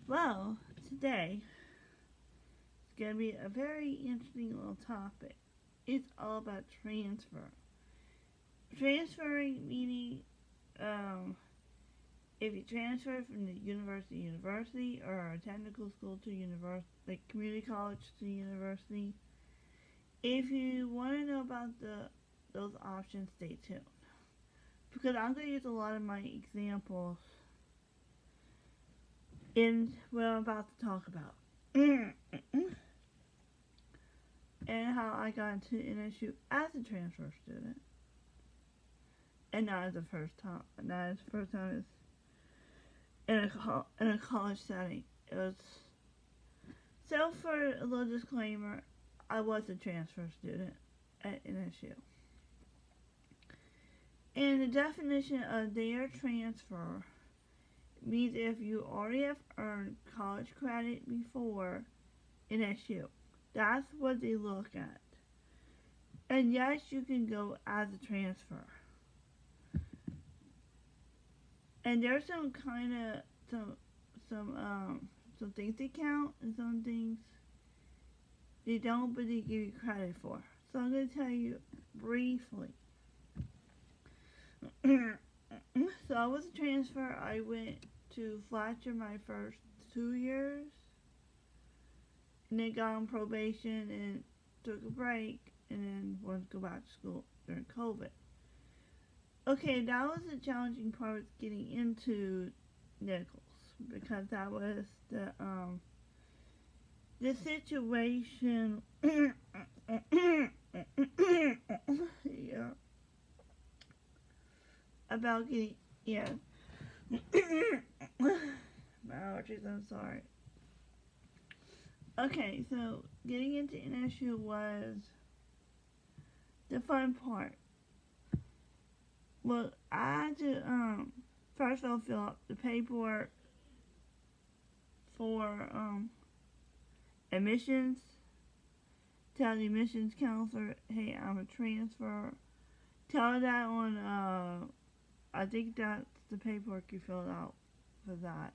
Well, today it's going to be a very interesting little topic. It's all about transfer. Transferring meaning um, if you transfer from the university to university or a technical school to university, like community college to university. If you want to know about those options, stay tuned because I'm going to use a lot of my examples in what I'm about to talk about. And how I got into NSU as a transfer student, and not as a first time. Not as first time as in a college setting. It was so. For a little disclaimer, I was a transfer student at NSU, and the definition of their transfer means if you already have earned college credit before NSU. That's what they look at. And yes, you can go as a transfer. And there's some kind of some things they count and some things they don't, but they give you credit for. So I'm gonna tell you briefly. So I was a transfer. I went to Fletcher my first 2 years, and then got on probation and took a break, and then wanted to go back to school during COVID. Okay, that was the challenging part was getting into Nichols because that was the situation. Yeah, about getting yeah. My allergies. I'm sorry. Okay, so getting into NSU was the fun part. Well, I had to first of all fill out the paperwork for admissions. Tell the admissions counselor, hey, I'm a transfer. Tell her that on I think that's the paperwork you filled out for that.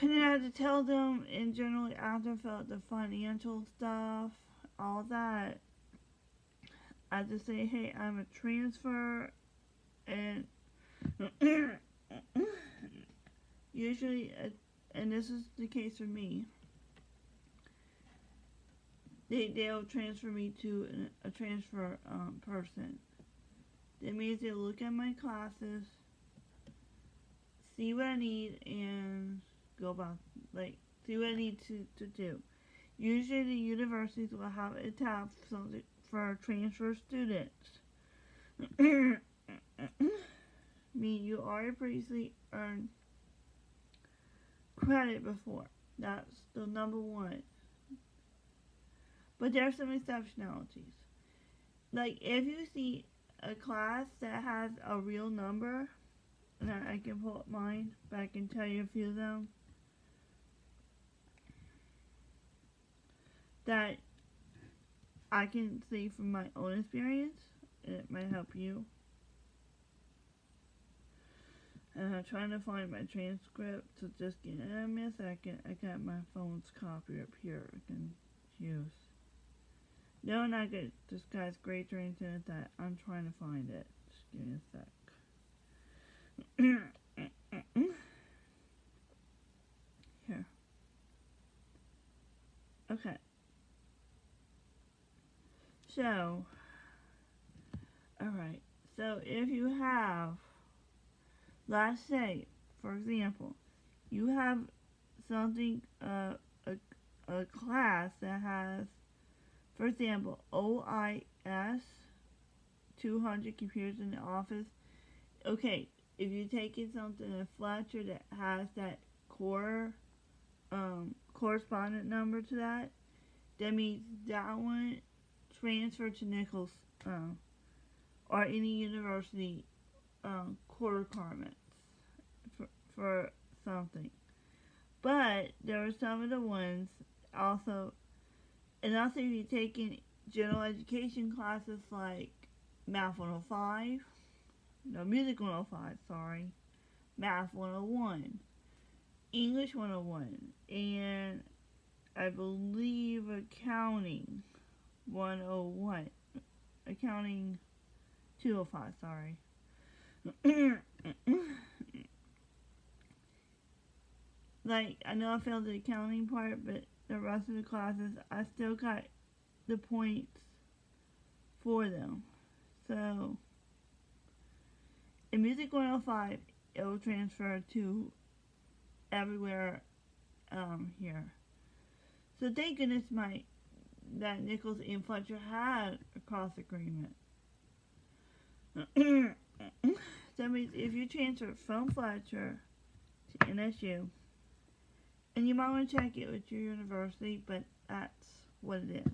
And then I had to tell them, and generally after I filled out the financial stuff, all that, I just say, hey, I'm a transfer, and usually, and this is the case for me, they'll transfer me to a transfer person. That means they'll look at my classes, see what I need, and go about, like, see what I need to do. Usually the universities will have a tab for transfer students. Mean you already previously earned credit before. That's the number one. But there are some exceptionalities. Like if you see a class that has a real number, and I can pull up mine, but I can tell you a few of them, that I can see from my own experience, and it might help you. And I'm trying to find my transcript, so just give me a second. I got my phone's copy up here I can use. No, not good. This guy's great or anything like that. I'm trying to find it. Just give me a sec. Here. Okay. So, alright. So if you have, let's say, for example, you have something, a class that has, for example, OIS 200 computers in the office. Okay, if you're taking something at Fletcher that has that correspondent number to that, that means that one transfer to Nichols or any university core requirements for something. But there are some of the ones also, and also if you're taking general education classes like Math 105, no, Music 105, sorry, Math 101, English 101, and I believe accounting 101. Accounting 205, sorry. Like, I know I failed the accounting part, but the rest of the classes, I still got the points for them. So, in Music 105, it will transfer to everywhere here. So thank goodness that Nichols and Fletcher had a cross agreement. That means if you transfer from Fletcher to NSU, and you might want to check it with your university, but that's what it is.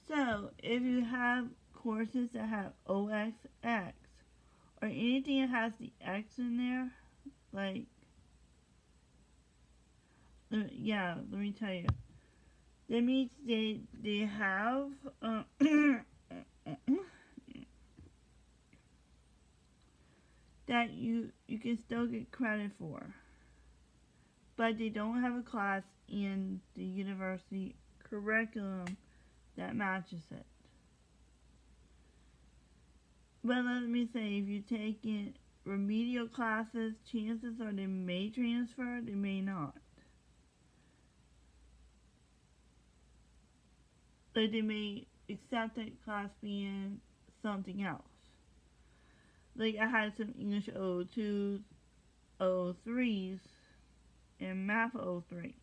So if you have courses that have OXX, or anything that has the X in there, like, yeah, let me tell you. That means they have that you can still get credit for, but they don't have a class in the university curriculum that matches it. But let me say, if you take in remedial classes, chances are they may transfer, they may not. Like, they may accept that class being something else. Like, I had some English 02s, 03s, and Math 03.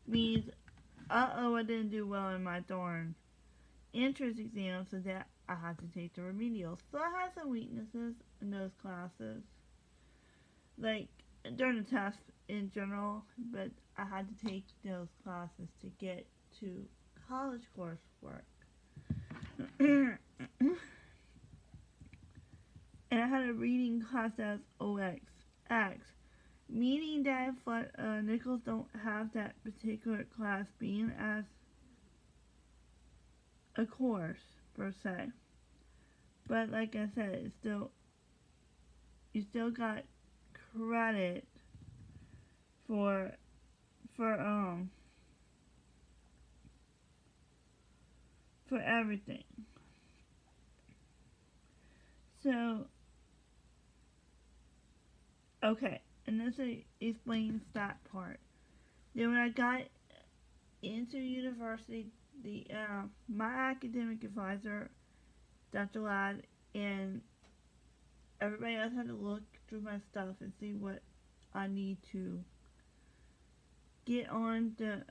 Means, I didn't do well in my darn entrance exam, so that I had to take the remedial. So I had some weaknesses in those classes. Like, during the test in general, but I had to take those classes to get to college coursework. And I had a reading class that's OXX, meaning that Nichols don't have that particular class being as a course per se. But like I said, you still got credit for everything. So, okay, and this explains that part. Then when I got into university, my academic advisor, Dr. Ladd, and everybody else had to look through my stuff and see what I need to get on the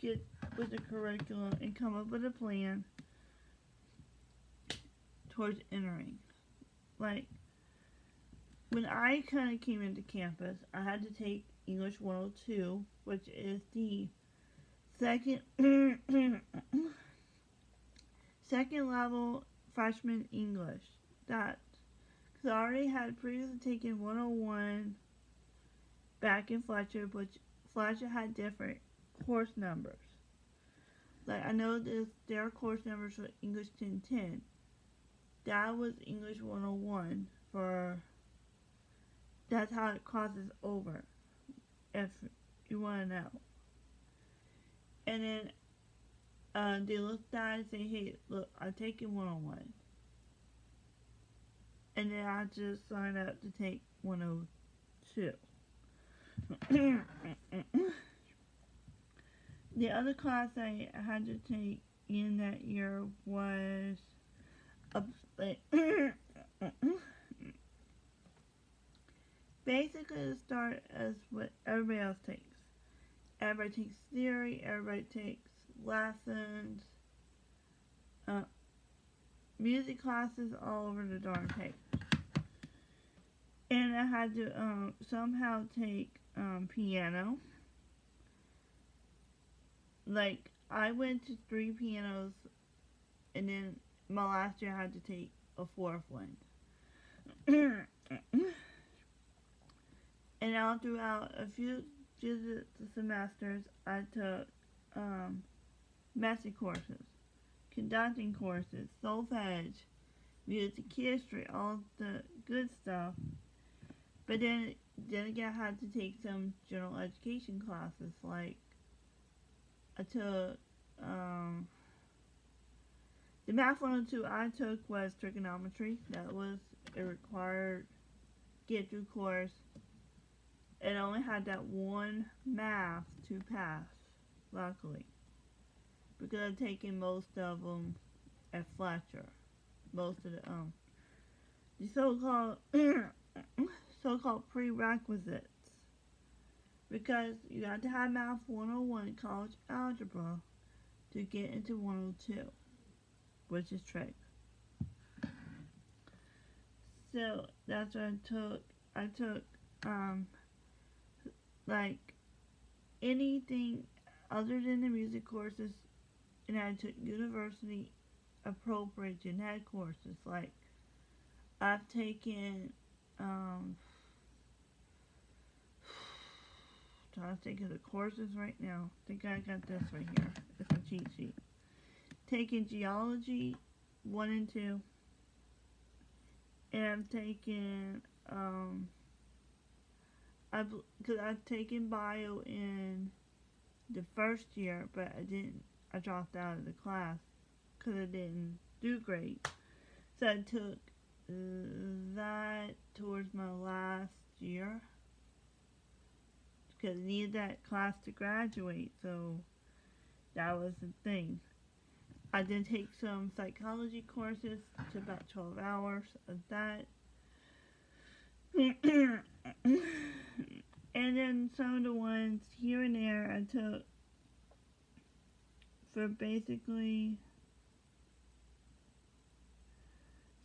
get with the curriculum and come up with a plan towards entering. Like, when I kind of came into campus, I had to take English 102, which is the second level freshman English. That, because I already had previously taken 101 back in Fletcher, which Fletcher had different course numbers. Like, I know their course numbers for English 1010. That was English 101 for, that's how it crosses over, if you want to know. And then they looked at it and say, hey, look, I'm taking 101. And then I just signed up to take 102. The other class I had to take in that year was basically to start as what everybody else takes. Everybody takes theory, everybody takes lessons, music classes all over the darn page. And I had to somehow take piano. Like, I went to 3 pianos, and then my last year I had to take a 4th one. And all throughout a few semesters, I took messy courses, conducting courses, solfege, music history, all the good stuff. But then again, I had to take some general education classes. Like I took the math 102 I took was trigonometry. That was a required get through course. It only had that one math to pass, luckily, because I've taken most of them at Fletcher. Most of the so-called so-called prerequisites, because you got to have math 101 in college algebra to get into 102, which is trig. So that's what I took. I took like anything other than the music courses, and I took university appropriate gen ed courses. Like I've taken trying to think of the courses right now. I think I got this right here. It's a cheat sheet. Taking geology 1 and 2, and I've taken because I've taken bio in the first year, but I dropped out of the class because I didn't do great. So I took that towards my last year because I needed that class to graduate, so that was the thing. I did take some psychology courses to about 12 hours of that. And then some of the ones here and there I took for basically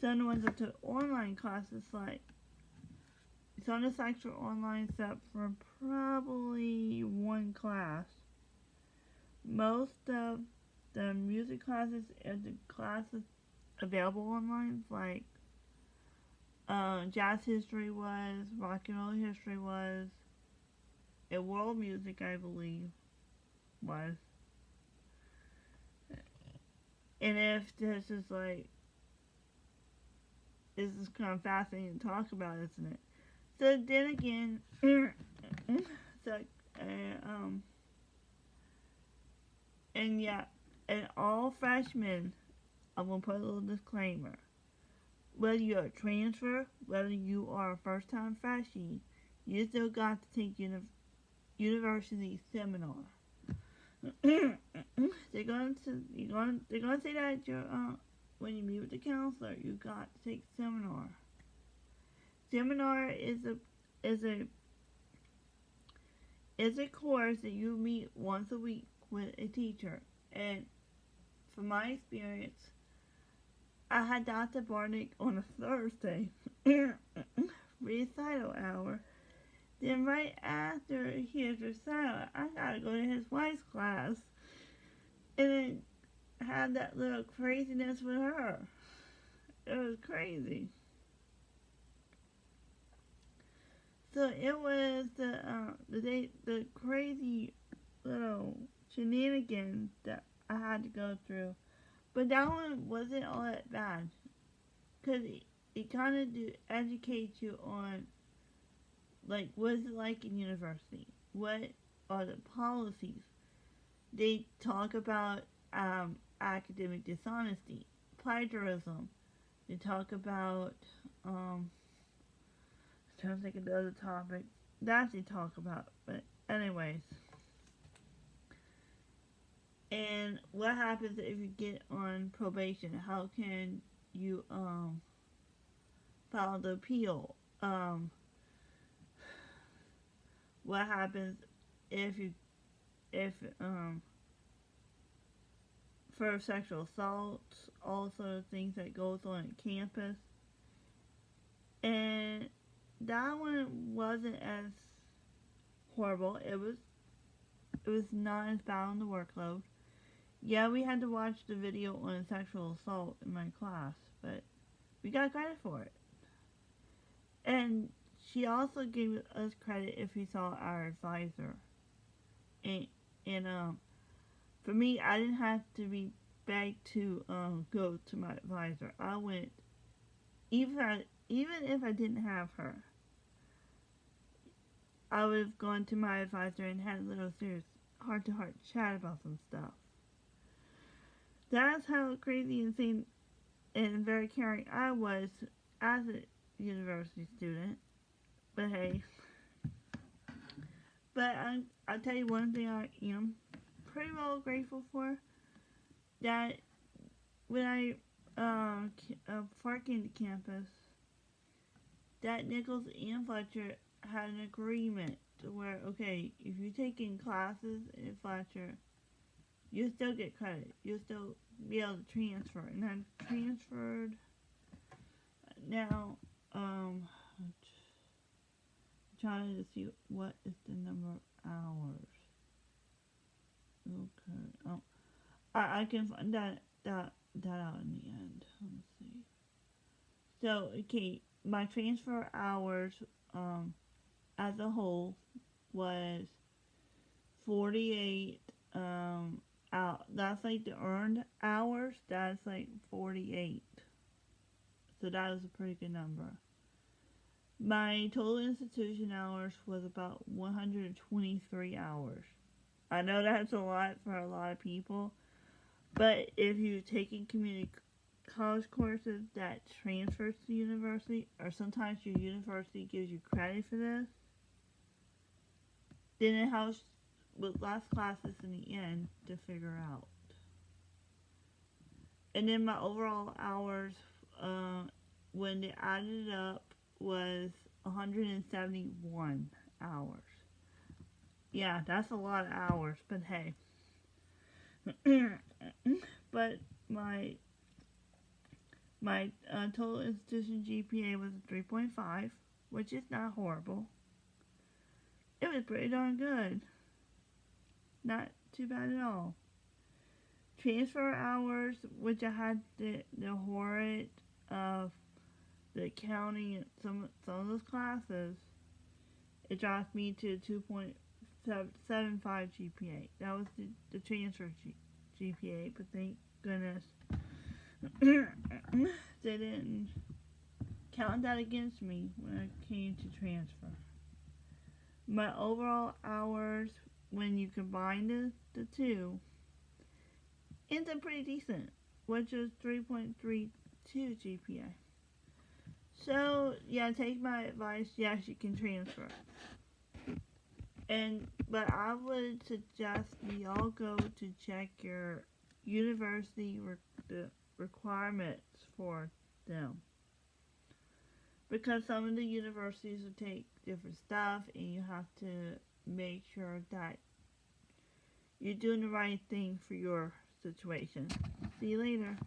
some of the ones I took online classes, like some of the sites were online except for probably one class. Most of the music classes and the classes available online, like jazz history was, rock and roll history was, and world music, I believe, was. And if this is this is kind of fascinating to talk about, isn't it? So then again, and yeah, and all freshmen, I'm gonna put a little disclaimer. Whether you're a transfer, whether you are a first-time freshie, you still got to take university seminar. they're gonna say that when you meet with the counselor, you got to take seminar. Seminar is a course that you meet once a week with a teacher, and from my experience, I had Dr. Barnick on a Thursday, recital hour. Then right after his recital, I gotta go to his wife's class, and then have that little craziness with her. It was crazy. So it was the crazy little shenanigans that I had to go through. But that one wasn't all that bad, because it kind of educates you on, like, what is it like in university? What are the policies? They talk about academic dishonesty, plagiarism. They talk about, I'm trying to think of the other topics that they talk about. But anyways. And what happens if you get on probation? How can you file the appeal? What happens if for sexual assault, also things that goes on at campus. And that one wasn't as horrible. It was not as bad on the workload. Yeah, we had to watch the video on sexual assault in my class, but we got credit for it. And she also gave us credit if we saw our advisor. And for me, I didn't have to be begged to go to my advisor. I went, even if I didn't have her, I would have gone to my advisor and had a little serious heart-to-heart chat about some stuff. That's how crazy, insane, and very caring I was as a university student. But hey, but I'll tell you one thing I am pretty well grateful for. That when I before I came to campus, that Nichols and Fletcher had an agreement to where, okay, if you're taking classes in Fletcher, you'll still get credit. You'll still be able to transfer. And I've transferred now. I'm trying to see what is the number of hours. Okay. Oh, I can find that out in the end. Let's see. So, okay, my transfer hours as a whole was 48 out. That's like the earned hours. That's like 48. So that was a pretty good number. My total institution hours was about 123 hours. I know that's a lot for a lot of people, but if you're taking community college courses that transfers to university, or sometimes your university gives you credit for this, then it helps with less classes in the end to figure out. And then my overall hours, when they added it up, was 171 hours. Yeah, that's a lot of hours, but hey. But my total institution GPA was a 3.5, which is not horrible. It was pretty darn good. Not too bad at all. Transfer hours, which I had the horrid of the accounting and some of those classes, it dropped me to 2.75 GPA. That was the transfer GPA, but thank goodness they didn't count that against me when I came to transfer. My overall hours, when you combine the two, ends up pretty decent, which is 3.32 GPA. So, yeah, take my advice. Yes, you can transfer. But I would suggest y'all go to check your university the requirements for them. Because some of the universities will take different stuff, and you have to make sure that you're doing the right thing for your situation. See you later.